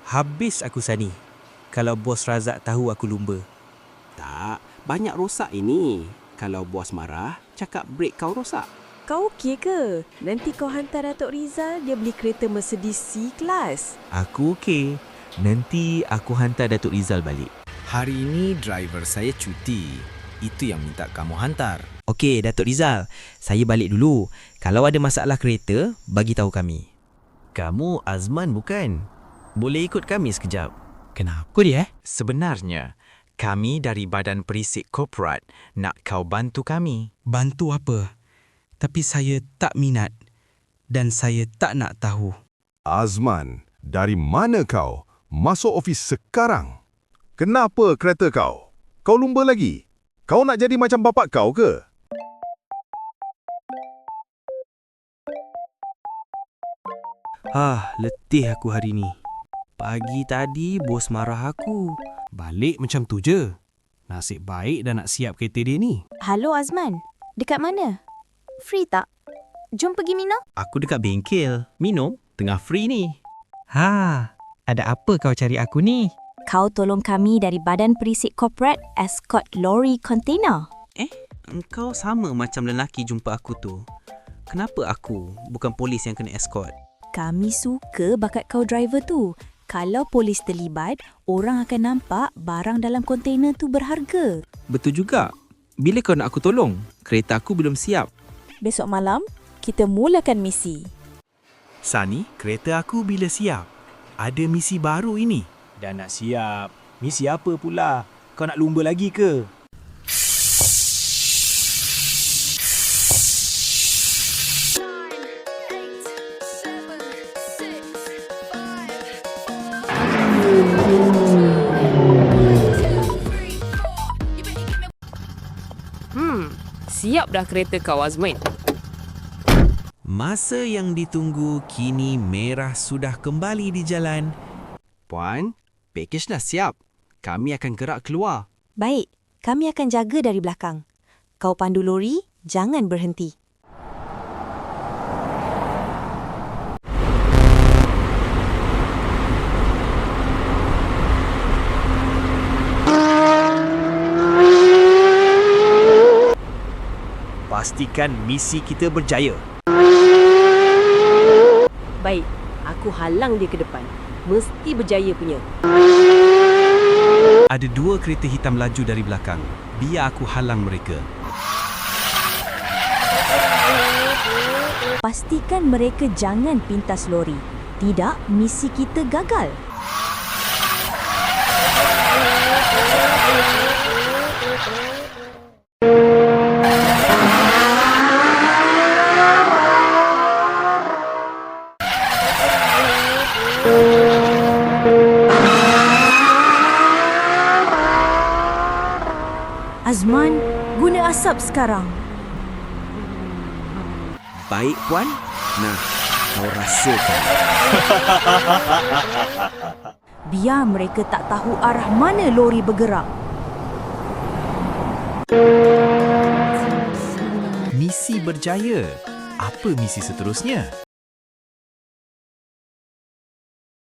Habis aku Sani kalau bos Razak tahu aku lumba. Tak, banyak rosak ini. Kalau bos marah, cakap brek kau rosak. Kau okey ke? Nanti kau hantar Datuk Rizal, dia beli kereta Mercedes C-Class. Aku okey. Nanti aku hantar Datuk Rizal balik. Hari ini driver saya cuti. Itu yang minta kamu hantar. Okey, Datuk Rizal. Saya balik dulu. Kalau ada masalah kereta, bagi tahu kami. Kamu Azman bukan? Boleh ikut kami sekejap. Kenapa dia? Sebenarnya, kami dari Badan Perisik Korporat nak kau bantu kami. Bantu apa? Tapi saya tak minat dan saya tak nak tahu. Azman, dari mana kau? Masuk ofis sekarang. Kenapa kereta kau? Kau lumba lagi? Kau nak jadi macam bapak kau ke? Letih aku hari ni. Pagi tadi bos marah aku. Balik macam tu je. Nasib baik dah nak siap kereta dia ni. Halo Azman, dekat mana? Free tak? Jom pergi minum? Aku dekat bengkel. Minum? Tengah free ni. Ada apa kau cari aku ni? Kau tolong kami dari Badan Perisik Korporat escort lori kontena. Engkau sama macam lelaki jumpa aku tu. Kenapa aku bukan polis yang kena escort? Kami suka bakat kau driver tu. Kalau polis terlibat, orang akan nampak barang dalam kontena tu berharga. Betul juga. Bila kau nak aku tolong? Kereta aku belum siap. Besok malam, kita mulakan misi. Sani, kereta aku bila siap? Ada misi baru ini. Dah nak siap. Misi apa pula? Kau nak lumba lagi ke? Siap dah kereta kau, Azman. Masa yang ditunggu kini merah sudah kembali di jalan. Puan, pakej dah siap. Kami akan gerak keluar. Baik, kami akan jaga dari belakang. Kau pandu lori, jangan berhenti. Pastikan misi kita berjaya. Baik, aku halang dia ke depan. Mesti berjaya punya. Ada 2 kereta hitam laju dari belakang. Biar aku halang mereka. Pastikan mereka jangan pintas lori. Tidak, misi kita gagal. Azman, guna asap sekarang. Baik, Puan. Nah, kau rasakan. Biar mereka tak tahu arah mana lori bergerak. Misi berjaya. Apa misi seterusnya?